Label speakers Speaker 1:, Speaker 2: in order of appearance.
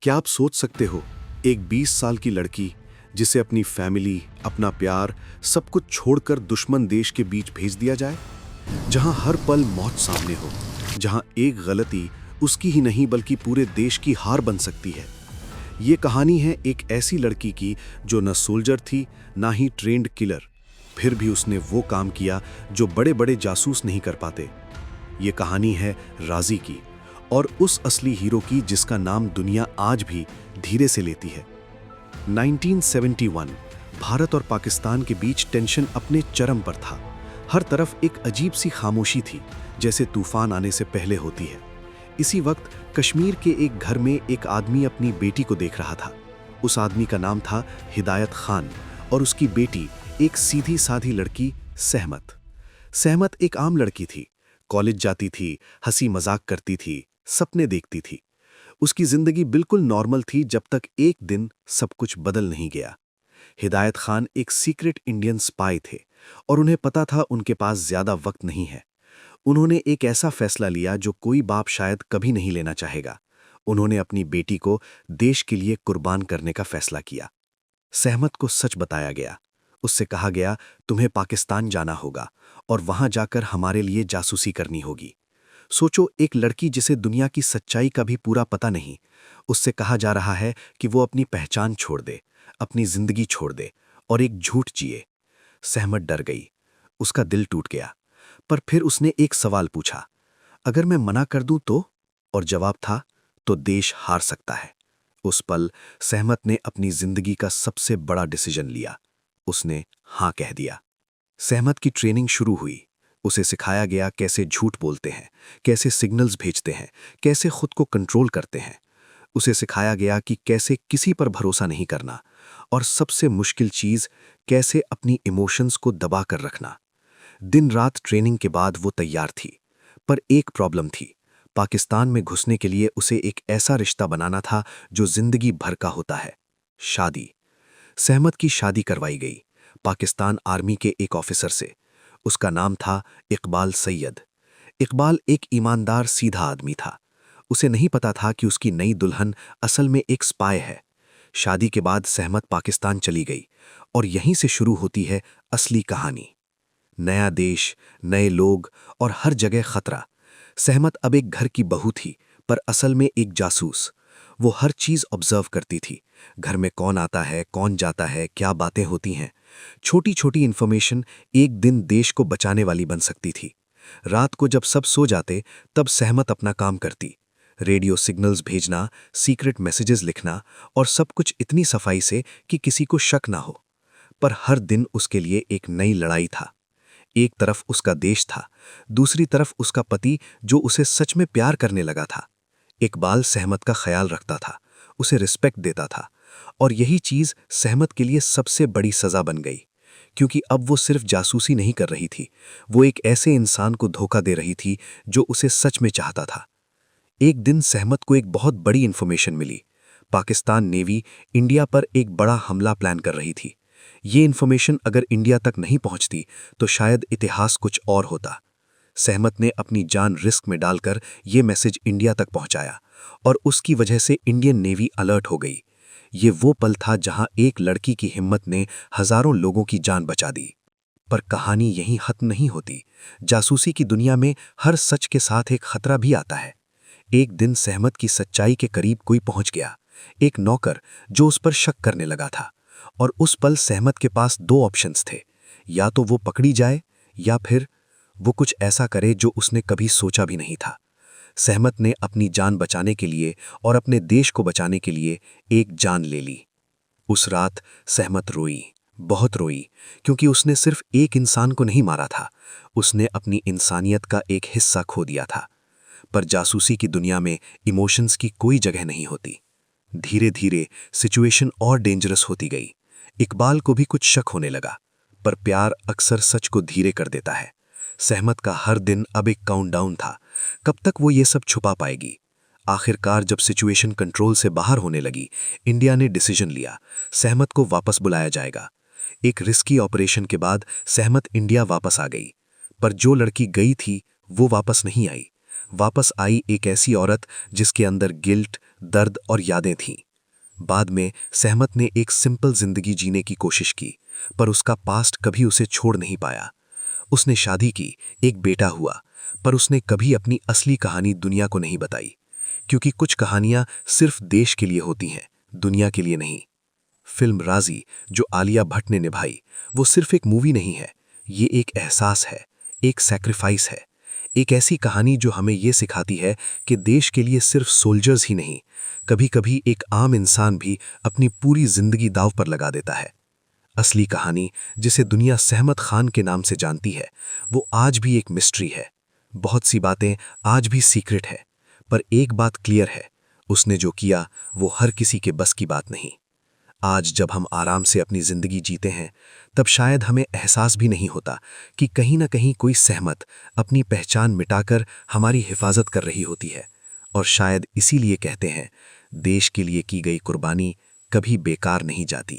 Speaker 1: क्या आप सोच सकते हो, एक 20 साल की लड़की जिसे अपनी फैमिली, अपना प्यार, सब कुछ छोड़कर दुश्मन देश के बीच भेज दिया जाए, जहां हर पल मौत सामने हो, जहां एक गलती उसकी ही नहीं बल्कि पूरे देश की हार बन सकती है। ये कहानी है एक ऐसी लड़की की जो न सोल्जर थी, ना ही ट्रेंड किलर, फिर भी उसने वो काम किया जो बड़े बड़े जासूस नहीं कर पाते। ये कहानी है राज़ी की, और उस असली हीरो की जिसका नाम दुनिया आज भी धीरे से लेती है। 1971 भारत और पाकिस्तान के बीच टेंशन अपने चरम पर था। हर तरफ एक अजीब सी खामोशी थी, जैसे तूफान आने से पहले होती है। इसी वक्त कश्मीर के एक घर में एक आदमी अपनी बेटी को देख रहा था। उस आदमी का नाम था हिदायत खान और उसकी बेटी एक सीधी साधी लड़की सहमत। सहमत एक आम लड़की थी, कॉलेज जाती थी, हंसी मजाक करती थी, सपने देखती थी। उसकी जिंदगी बिल्कुल नॉर्मल थी जब तक एक दिन सब कुछ बदल नहीं गया। हिदायत खान एक सीक्रेट इंडियन स्पाई थे और उन्हें पता था उनके पास ज्यादा वक्त नहीं है। उन्होंने एक ऐसा फैसला लिया जो कोई बाप शायद कभी नहीं लेना चाहेगा। उन्होंने अपनी बेटी को देश के लिए कुर्बान करने का फैसला किया। सहमत को सच बताया गया। उससे कहा गया, तुम्हें पाकिस्तान जाना होगा और वहां जाकर हमारे लिए जासूसी करनी होगी। सोचो, एक लड़की जिसे दुनिया की सच्चाई का भी पूरा पता नहीं, उससे कहा जा रहा है कि वो अपनी पहचान छोड़ दे, अपनी जिंदगी छोड़ दे और एक झूठ जिए। सहमत डर गई, उसका दिल टूट गया। पर फिर उसने एक सवाल पूछा, अगर मैं मना कर दूं तो? और जवाब था, तो देश हार सकता है। उस पल सहमत ने अपनी जिंदगी का सबसे बड़ा डिसीजन लिया। उसने हां कह दिया। सहमत की ट्रेनिंग शुरू हुई। उसे सिखाया गया कैसे झूठ बोलते हैं, कैसे सिग्नल्स भेजते हैं, कैसे खुद को कंट्रोल करते हैं। उसे सिखाया गया कि कैसे किसी पर भरोसा नहीं करना, और सबसे मुश्किल चीज, कैसे अपनी इमोशंस को दबा कर रखना। दिन रात ट्रेनिंग के बाद वो तैयार थी, पर एक प्रॉब्लम थी। पाकिस्तान में घुसने के लिए उसे एक ऐसा रिश्ता बनाना था जो जिंदगी भर का होता है, शादी। सहमत की शादी करवाई गई पाकिस्तान आर्मी के एक ऑफिसर से। उसका नाम था इकबाल सैयद। इकबाल एक ईमानदार सीधा आदमी था। उसे नहीं पता था कि उसकी नई दुल्हन असल में एक स्पाई है। शादी के बाद सहमत पाकिस्तान चली गई, और यहीं से शुरू होती है असली कहानी। नया देश, नए लोग और हर जगह खतरा। सहमत अब एक घर की बहू थी, पर असल में एक जासूस। वो हर चीज ऑब्जर्व करती थी। घर में कौन आता है, कौन जाता है, क्या बातें होती हैं। छोटी छोटी इन्फॉर्मेशन एक दिन देश को बचाने वाली बन सकती थी। रात को जब सब सो जाते, तब सहमत अपना काम करती। रेडियो सिग्नल्स भेजना, सीक्रेट मैसेजेस लिखना, और सब कुछ इतनी सफाई से कि किसी को शक ना हो। पर हर दिन उसके लिए एक नई लड़ाई था। एक तरफ उसका देश था, दूसरी तरफ उसका पति जो उसे सच में प्यार करने लगा था। इकबाल सहमत का ख्याल रखता था, उसे रिस्पेक्ट देता था, और यही चीज सहमत के लिए सबसे बड़ी सजा बन गई। क्योंकि अब वो सिर्फ जासूसी नहीं कर रही थी, वो एक ऐसे इंसान को धोखा दे रही थी जो उसे सच में चाहता था। एक दिन सहमत को एक बहुत बड़ी इंफॉर्मेशन मिली। पाकिस्तान नेवी इंडिया पर एक बड़ा हमला प्लान कर रही थी। ये इंफॉर्मेशन अगर इंडिया तक नहीं पहुंचती तो शायद इतिहास कुछ और होता। सहमत ने अपनी जान रिस्क में डालकर ये मैसेज इंडिया तक पहुंचाया, और उसकी वजह से इंडियन नेवी अलर्ट हो गई। ये वो पल था जहां एक लड़की की हिम्मत ने हजारों लोगों की जान बचा दी। पर कहानी यहीं खत्म नहीं होती। जासूसी की दुनिया में हर सच के साथ एक खतरा भी आता है। एक दिन सहमत की सच्चाई के करीब कोई पहुंच गया, एक नौकर जो उस पर शक करने लगा था। और उस पल सहमत के पास दो ऑप्शंस थे, या तो वो पकड़ी जाए, या फिर वो कुछ ऐसा करे जो उसने कभी सोचा भी नहीं था। सहमत ने अपनी जान बचाने के लिए और अपने देश को बचाने के लिए एक जान ले ली। उस रात सहमत रोई, बहुत रोई, क्योंकि उसने सिर्फ एक इंसान को नहीं मारा था, उसने अपनी इंसानियत का एक हिस्सा खो दिया था। पर जासूसी की दुनिया में इमोशंस की कोई जगह नहीं होती। धीरे धीरे सिचुएशन और डेंजरस होती गई। इकबाल को भी कुछ शक होने लगा, पर प्यार अक्सर सच को धीरे कर देता है। सहमत का हर दिन अब एक काउंटडाउन था, कब तक वो ये सब छुपा पाएगी। आखिरकार जब सिचुएशन कंट्रोल से बाहर होने लगी, इंडिया ने डिसीजन लिया, सहमत को वापस बुलाया जाएगा। एक रिस्की ऑपरेशन के बाद सहमत इंडिया वापस आ गई, पर जो लड़की गई थी वो वापस नहीं आई। वापस आई एक ऐसी औरत जिसके अंदर गिल्ट, दर्द और यादें थीं। बाद में सहमत ने एक सिंपल जिंदगी जीने की कोशिश की, पर उसका पास्ट कभी उसे छोड़ नहीं पाया। उसने शादी की, एक बेटा हुआ, पर उसने कभी अपनी असली कहानी दुनिया को नहीं बताई, क्योंकि कुछ कहानियां सिर्फ देश के लिए होती हैं, दुनिया के लिए नहीं। फिल्म राजी जो आलिया भट्ट ने निभाई, वो सिर्फ एक मूवी नहीं है, ये एक एहसास है, एक सैक्रिफाइस है, एक ऐसी कहानी जो हमें ये सिखाती है कि देश के लिए सिर्फ सोल्जर्स ही नहीं, कभी-कभी एक आम इंसान भी अपनी पूरी जिंदगी दांव पर लगा देता है। असली कहानी, जिसे दुनिया सहमत खान के नाम से जानती है, वो आज भी एक मिस्ट्री है। बहुत सी बातें आज भी सीक्रेट है, पर एक बात क्लियर है, उसने जो किया वो हर किसी के बस की बात नहीं। आज जब हम आराम से अपनी जिंदगी जीते हैं, तब शायद हमें एहसास भी नहीं होता कि कहीं ना कहीं कोई सहमत अपनी पहचान मिटाकर हमारी हिफाजत कर रही होती है। और शायद इसीलिए कहते हैं, देश के लिए की गई कुर्बानी कभी बेकार नहीं जाती।